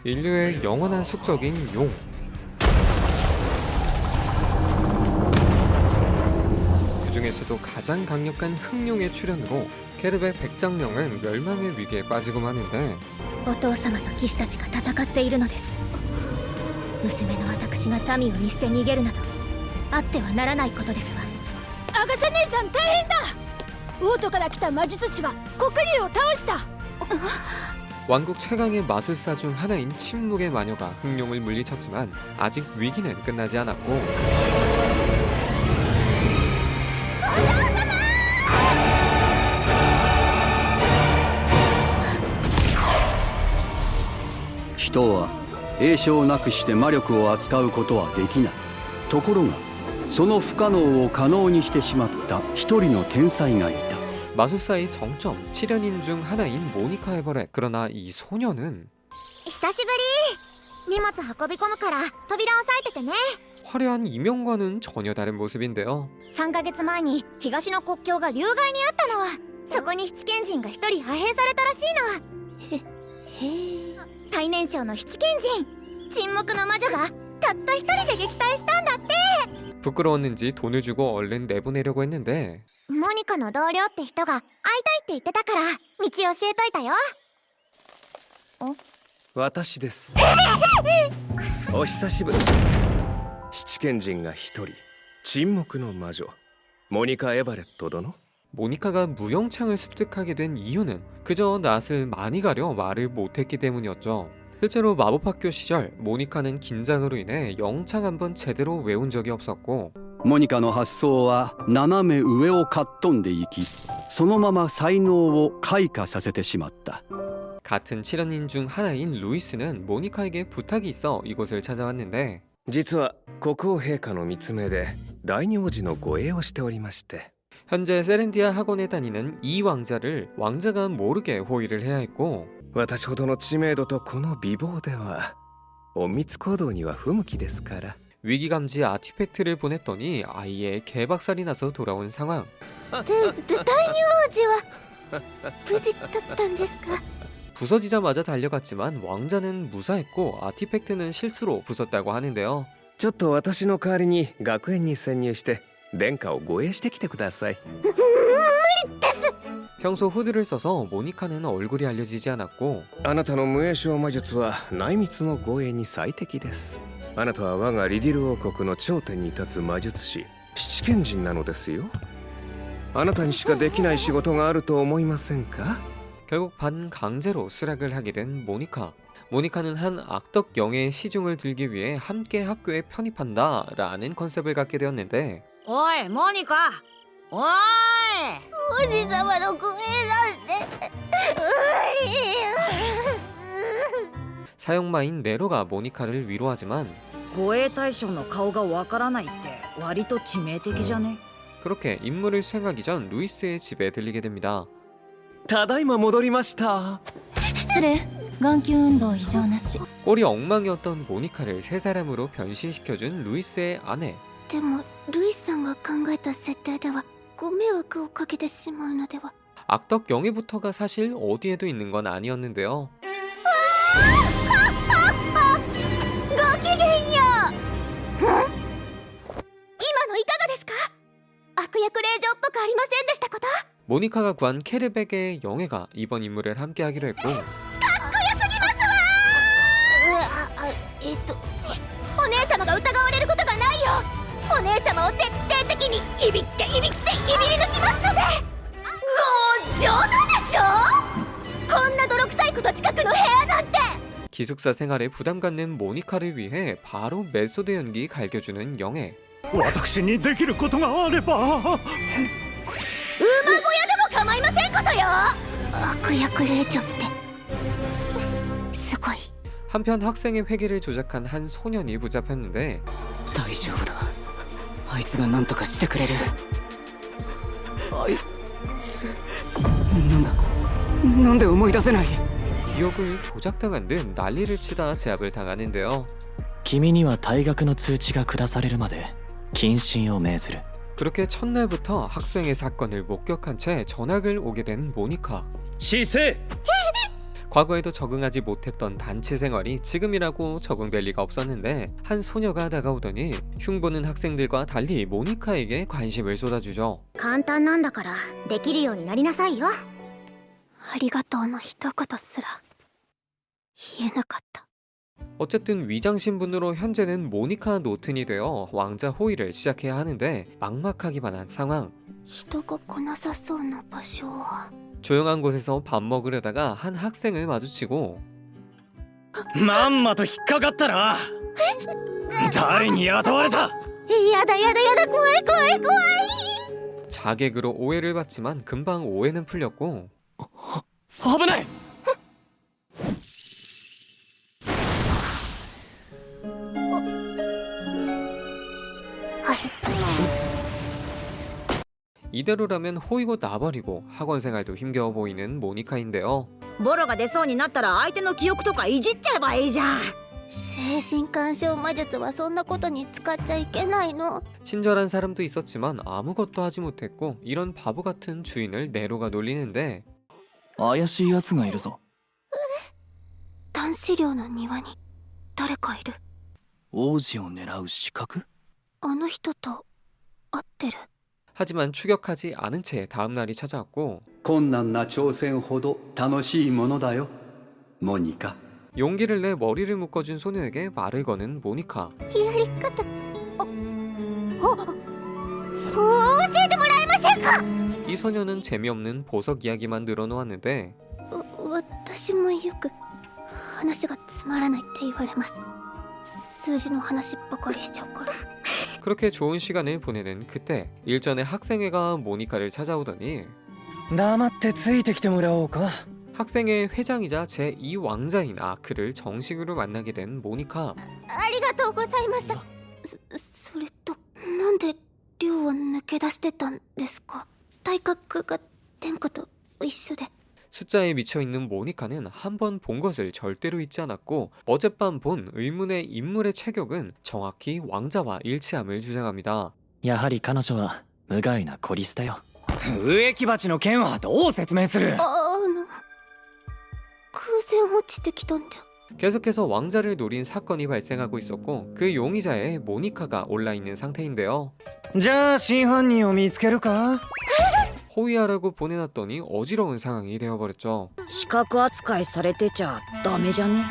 인류의 영원한 숙적인 용. 그 중에서도 가장 강력한 흑룡의 출현으로 케르벡 백장령은 멸망의 위기에 빠지고 마는데 お父様と騎士たちが戦っているのです。娘の私が民を見捨て逃げるなどあってはならないことですわ。アガサ姉さん大変だ。王都から来た魔術師が黒竜を倒した。 왕국 최강의 마술사 중 하나인 침묵의 마녀가 흑룡을 물리쳤지만 아직 위기는 끝나지 않았고人は栄唱なくして魔力を扱うことはできない。ところがその不可能を可能にしてしまった一人の天才がいた。 마술사의 정점 7연인 중 하나인 모니카 에버렛. 그러나 이 소녀는 久しぶり。荷物運び込むから扉を押さえててね。 화려한 이명과는 전혀 다른 모습인데요. 3ヶ月前に東の国境が流害にあったの。そこに七賢人が一人派兵されたらしいの。へえ。最年少の七賢人、沈黙の魔女がたった一人で撃退したんだって。 부끄러웠는지 돈을 주고 얼른 내보내려고 했는데 モニカの同僚って人が会いたいって言ってたから道教えといたよ。私です。お久しぶり。七賢人が一人、沈黙の魔女モニカ・エバレット殿。 모니카가 무영창을 습득하게 된 이유는 그저 낯을 많이 가려 말을 못했기 때문이었죠. 실제로 마법학교 시절 모니카는 긴장으로 인해 영창 한번 제대로 외운 적이 없었고 モニカの発想は斜め上をかっ飛んでいき、そのまま才能を開花させてしまった。 같은 7연인 중 하나인 루이스는 모니카에게 부탁이 있어 이곳을 찾아왔는데 実は国王陛下の密命で第二王子の護衛をしておりまして。 현재 세렌디아 학원에 다니는 이 왕자를 왕자가 모르게 호위를 해야 했고 私ほどの知名度とこの美貌では隠密行動には不向きですから。 위기감지 아티팩트를 보냈더니 아이의 개박살이 나서 돌아온 상황. 第二王子は無事だったんですか？ 부서지자마자 달려갔지만 왕자는 무사했고 아티팩트는 실수로 부쉈다고 하는데요. ちょっと私の代わりに学園に潜入して殿下を護衛してきてください。 평소 후드를 써서 모니카는 얼굴이 알려지지 않았고 あなたの無影小魔術は内密の護衛に最適です。あなたは我がリディル王国の頂点に立つ魔術師七賢人なのですよ。あなたにしかできない仕事があると思いませんか？ 결국 반강제로 수락을 하게 된 모니카. 모니카는 한 악덕 영예의 시중을 들기 위해 함께 학교에 편입한다 라는 컨셉을 갖게 되었는데 おいモニカ、おい。王子様のご命なんて。 사형마인 네로가 모니카를 위로하지만 護衛対象の顔がわからないって割と致命的じゃね？ 그렇게 임무를 수행하기 전 루이스의 집에 들리게 됩니다. ただいま戻りました。失礼。眼球運動異常なし。 꼴이 엉망이었던 모니카를 새 사람으로 변신시켜준 루이스의 아내. でもルイスさんが考えた設定ではご迷惑をかけてしまうのでは。 악덕 영예부터가 사실 어디에도 있는 건 아니었는데요. ごきげんよう。今のいかがですか？悪役令状っぽくありませんでしたこと？ 모니카가 구한 케르벡의 영예가 이번 임무를 함께하기로 했고 お姉様が疑われることがないよ。お姉様を徹底的にいびっていびり抜きますので。冗談でしょ？こんな泥臭いこと近くの部屋なんて。 기숙사 생활에 부담 갖는 모니카를 위해 바로 메소드 연기 갈겨주는 영예. 私にできることがあれば。馬小屋でも構いませんことよ。悪役令状ってすごい。 한편 학생의 회기를 조작한 한 소년이 붙잡혔는데 大丈夫だ。あいつが何とかしてくれる。あいつなんで思い出せない。 기억을 조작당한 듯 난리를 치다 제압을 당하는데요. 君には退学の通知が下されるまで謹慎を命ずる。 그렇게 첫날부터 학생의 사건을 목격한 채 전학을 오게 된 모니카. 시세! 과거에도 적응하지 못했던 단체 생활이 지금이라고 적응될 리가 없었는데 한 소녀가 다가오더니 흉보는 학생들과 달리 모니카에게 관심을 쏟아주죠. 簡単なんだからできるようになりなさいよ。ありがとうの一言すら言えなかった。 어쨌든 위장 신분으로 현재는 모니카 노튼이 되어 왕자 호위를 시작해야 하는데 막막하기만 한 상황. 人が来なさそうな場所は 조용한 곳에서 밥 먹으려다가 한 학생을 마주치고 まんまと引っかかったな。誰に雇われた？やだやだやだ怖い怖い怖い。 자객으로 오해를 받지만 금방 오해는 풀렸고 危ない。 이대로라면 호위고 나버리고 학원 생활도 힘겨워 보이는 모니카인데요. ボロが出そうになったら相手の記憶とかいじっちゃえばいいじゃん。精神干渉魔術はそんなことに使っちゃいけないの。 친절한 사람도 있었지만 아무것도 하지 못했고 이런 바보 같은 주인을 네로가 놀리는데 怪しい奴がいるぞ。男子寮の庭に誰かいる。王子を狙う資格？あの人と会ってる。 하지만 추격하지 않은 채 다음날이 찾아왔고 困難な挑戦ほど楽しいものだよモニカ 용기를 내 머리를 묶어준 소녀에게 말을 거는 모니카. やり方教えてもらえませんか。 이 소녀는 재미없는 보석 이야기만 늘어놓았는데 私もよく話がつまらないって言われます。数字の話ばかりしちゃうから。 그렇게 좋은 시간을 보내는 그때 일전에 학생회가 모니카를 찾아오더니 黙ってついてきてもらおうか。 학생회 회장이자 제2왕자인 아크를 정식으로 만나게 된 모니카. ありがとうございました。それとなんで寮を抜け出してたんですか。体格が天下と一緒で。 숫자에 미쳐있는 모니카는 한 번 본 것을 절대로 잊지 않았고 어젯밤 본 의문의 인물의 체격은 정확히 왕자와 일치함을 주장합니다. やはり彼女は無害なコリスだよ。植木鉢の件はどう説明する？空戦落ちてきたんじゃ。 계속해서 왕자를 노린 사건이 발생하고 있었고 그 용의자에 모니카가 올라있는 상태인데요. じゃあ真犯人を見つけるか？ 호위하라고 보내놨더니 어지러운 상황이 되어버렸죠. 資格扱いされてちゃダメじゃね？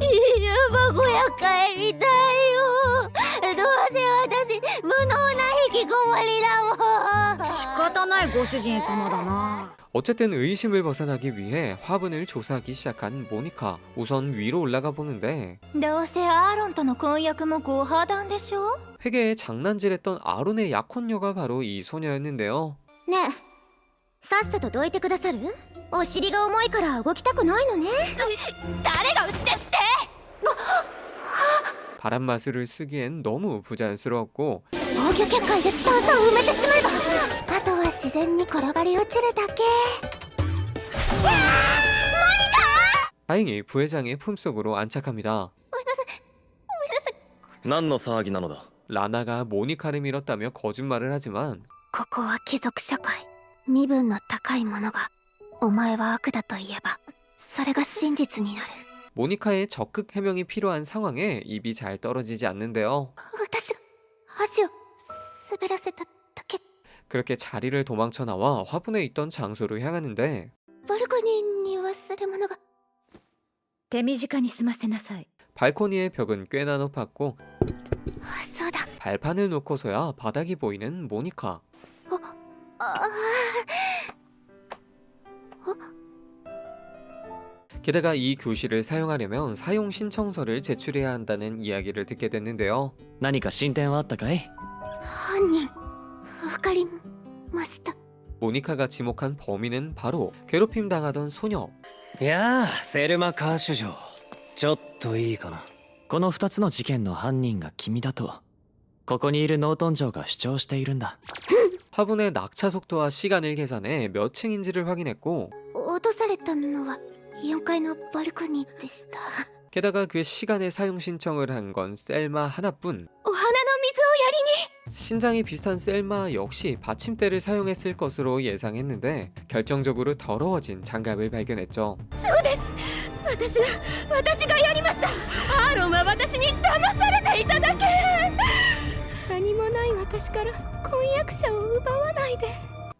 山小屋帰りたいよ。どうせ私無能な引きこもりだもん。仕方ないご主人様だな。 어쨌든 의심을 벗어나기 위해 화분을 조사하기 시작한 모니카. 우선 위로 올라가 보는데 どうせアーロンとの婚約もご破談でしょ。 회계에 장난질했던 아론의 약혼녀가 바로 이 소녀였는데요. ねえ、さっさとどいてくださる？お尻が重いから動きたくないのね。誰が牛ですって。 바람마술을 쓰기엔 너무 부자연스러웠고 防御結界で炭素を埋めてしまえばあとは自然に転がり落ちるだけ。 다행히 부회장의 품속으로 안착합니다. 何の騒ぎなのだ？ 라나가 모니카를 밀었다며 거짓말을 하지만 ここは貴族社会。身分の高い者がお前は悪だと言えばそれが真実になる。 모니카의 적극 해명이 필요한 상황에 입이 잘 떨어지지 않는데요. 私が足を滑らせただけ。 그렇게 자리를 도망쳐 나와 화분에 있던 장소로 향하는데 バルコニーに忘れ物が。手短に済ませなさい。 발코니의 벽은 꽤나 높았고 あ、そうだ。 발판을 놓고서야 바닥이 보이는 모니카. あ 게다가 이 교실을 사용하려면 사용 신청서를 제출해야 한다는 이야기를 듣게 됐는데요. 何か進展はあったかい？犯人わかりました。 모니카가 지목한 범인은 바로 괴롭힘 당하던 소녀. いやあセルマカー主女、ちょっといいかな。この2つの事件の犯人が君だとここにいるノートン城が主張しているんだ。 화분의 낙차 속도와 시간을 계산해 몇 층인지를 확인했고 落とされたのは4階のバルコニーでした。 게다가 그 시간에 사용 신청을 한 건 셀마 하나뿐. お花の水をやりに。 신장이 비슷한 셀마 역시 받침대를 사용했을 것으로 예상했는데 결정적으로 더러워진 장갑을 발견했죠. そうです。私がやりました。アーロンは私に騙されていただけ。何もない私から婚約者を奪わないで。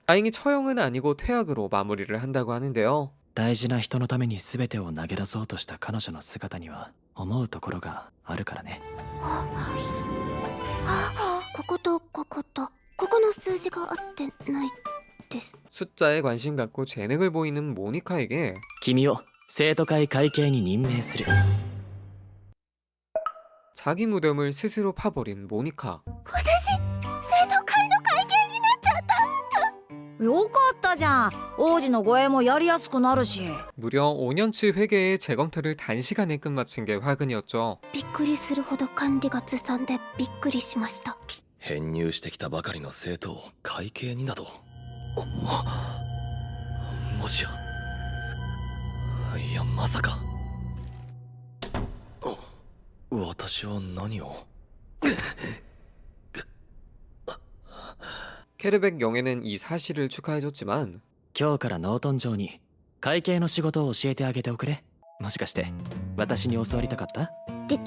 다행히 처형은 아니고 퇴학으로 마무리를 한다고 하는데요. 大事な人のために全てを投げ出そうとした彼女の姿には思うところがあるからね。こことこことここの数字が合ってないです。 숫자에 관심 갖고 재능을 보이는 모니카에게 君を生徒会会計に任命する。 자기 무덤을 스스로 파버린 모니카. 生徒会の会計になっちゃった。よかったじゃん。王子の護衛もやりやすくなるし。 무려 5년치 회계의 재검토를 단시간에 끝마친 게 화근이었죠. びっくりするほど管理がずさんでびっくりしました。編入してきたばかりの生徒を会計になど。もしや。いや、まさか。私は何を。 케르벡 영예는 이 사실을 축하해줬지만 今日からノートン城に会計の仕事を教えてあげておくれ。もしかして私に教わりたかった？で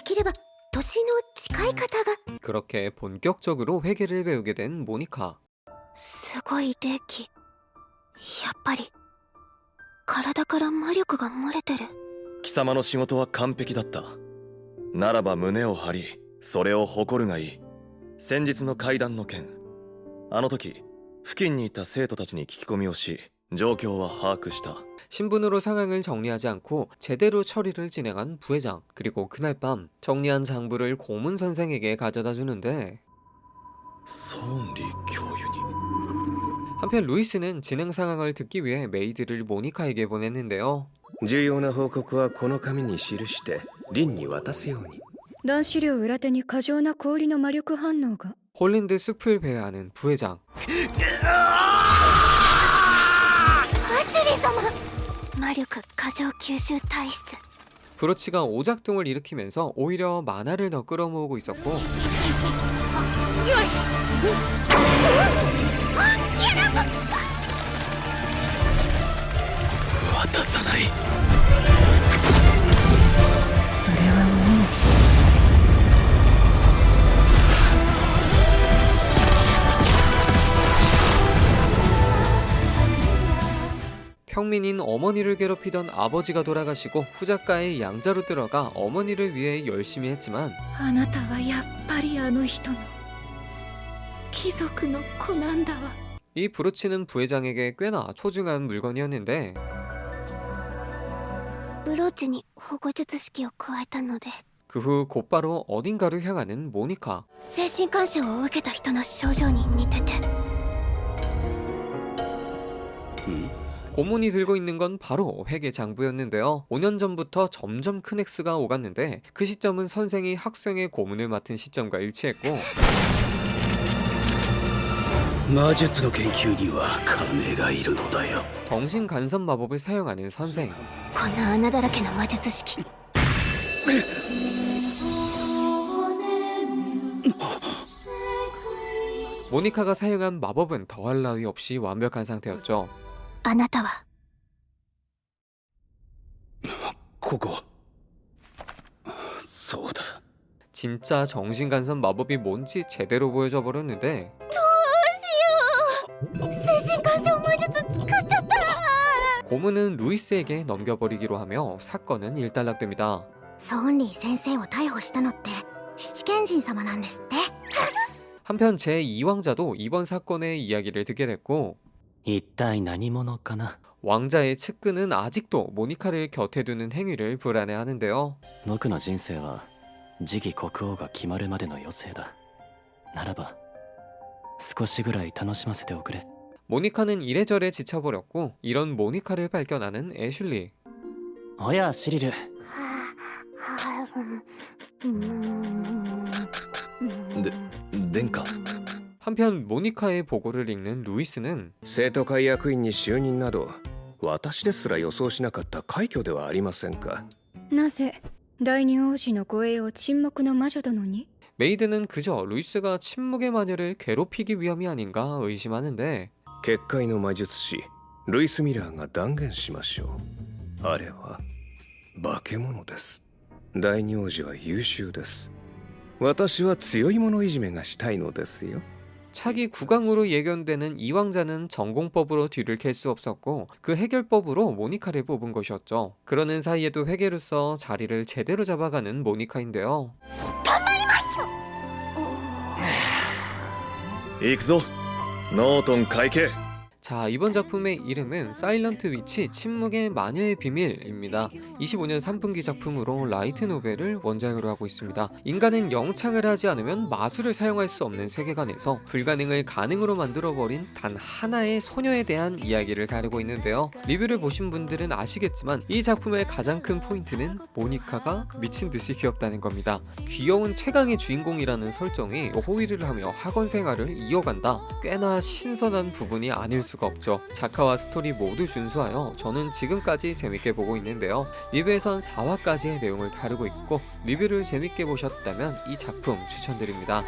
きれば年の近い方が。 그렇게 본격적으로 회계를 배우게 된 모니카. すごい霊気。やっぱり体から魔力が漏れてる。貴様の仕事は完璧だった。ならば胸を張り、それを誇るがいい。先日の会談の件、あの時付近にいた生徒たちに聞き込みをし、状況は把握した。 신분으로 상황을 정리하지 않고 제대로 처리를 진행한 부회장. 그리고 그날 밤 정리한 장부를 고문 선생에게 가져다 주는데 孫理教諭に。 한편 루이스는 진행 상황을 듣기 위해 메이드를 모니카에게 보냈는데요. 重要な報告はこの紙に記してリンに渡すように。男子寮裏手に過剰な氷の魔力反応が。 홀랜드 숲을 배회하는 부회장. アシュリー様。魔力過剰吸収体質。 브로치가 오작동을 일으키면서 오히려 만화를 더 끌어모으고 있었고 渡さない。それはもう。 평민인 어머니를 괴롭히던 아버지가 돌아가시고 후작가의 양자로 들어가 어머니를 위해 열심히 했지만 あなたはやっぱりあの人の貴族の子なんだわ。 이 브로치는 부회장에게 꽤나 소중한 물건이었는데 ブローチに保護術式を加えたので 그 후 곧바로 어딘가로 향하는 모니카. 精神干渉を受けた人の症状に似てて。 고문이 들고 있는 건 바로 회계 장부였는데요. 5년 전부터 점점 큰 액수가 오갔는데 그 시점은 선생이 학생의 고문을 맡은 시점과 일치했고 魔術の研究には金がいるのだよ。 정신 간섭 마법을 사용하는 선생. この穴だらけの魔術式。 모니카가 사용한 마법은 더할 나위 없이 완벽한 상태였죠. あなたはここ。そうだ。 진짜 정신 간섭 마법이 뭔지 제대로 보여줘 버렸는데 精神干渉魔術使っちゃった。 고문은 루이스에게 넘겨버리기로 하며 사건은 일단락됩니다. ソーンリー先生を逮捕したのって七賢人様なんですって。 한편 제2왕자도 이번 사건의 이야기를 듣게 됐고 一体何者かな。 왕자의 측근은 아직도 모니카를 곁에 두는 행위를 불안해하는데요. 僕の人生は次期国王が決まるまでの余生だ。ならば少しぐらい楽しませておくれ。 모니카는 이래저래 지쳐버렸고 이런 모니카를 발견하는 애슐리. おやシリル。殿下。 한편 모니카의 보고를 읽는 루이스는 生徒会役員に就任など私ですら予想しなかった快挙ではありませんか。なぜ第二王子の護衛を沈黙の魔女殿に。 메이드는 그저 루이스가 침묵의 마녀를 괴롭히기 위함이 아닌가 의심하는데 結界の魔術師ルイス・ミラーが断言しましょう。あれは化け物です。第二王子は優秀です。私は強い者いじめがしたいのですよ。 차기 9강으로 예견되는 이왕자는 전공법으로 뒤를 캘 수 없었고 그 해결법으로 모니카를 뽑은 것이었죠. 그러는 사이에도 회계로서 자리를 제대로 잡아가는 모니카인데요. 行くぞノートン会計。 자, 이번 작품의 이름은 사일런트 위치 침묵의 마녀의 비밀입니다. 25년 3분기 작품으로 라이트 노벨을 원작으로 하고 있습니다. 인간은 영창을 하지 않으면 마술을 사용할 수 없는 세계관에서 불가능을 가능으로 만들어버린 단 하나의 소녀에 대한 이야기를 다루고 있는데요. 리뷰를 보신 분들은 아시겠지만 이 작품의 가장 큰 포인트는 모니카가 미친듯이 귀엽다는 겁니다. 귀여운 최강의 주인공이라는 설정이 호위를 하며 학원 생활을 이어간다. 꽤나 신선한 부분이 아닐 수가 없죠. 작화와 스토리 모두 준수하여 저는 지금까지 재밌게 보고 있는데요. 리뷰에선 4화까지의 내용을 다루고 있고 리뷰를 재밌게 보셨다면 이 작품 추천드립니다.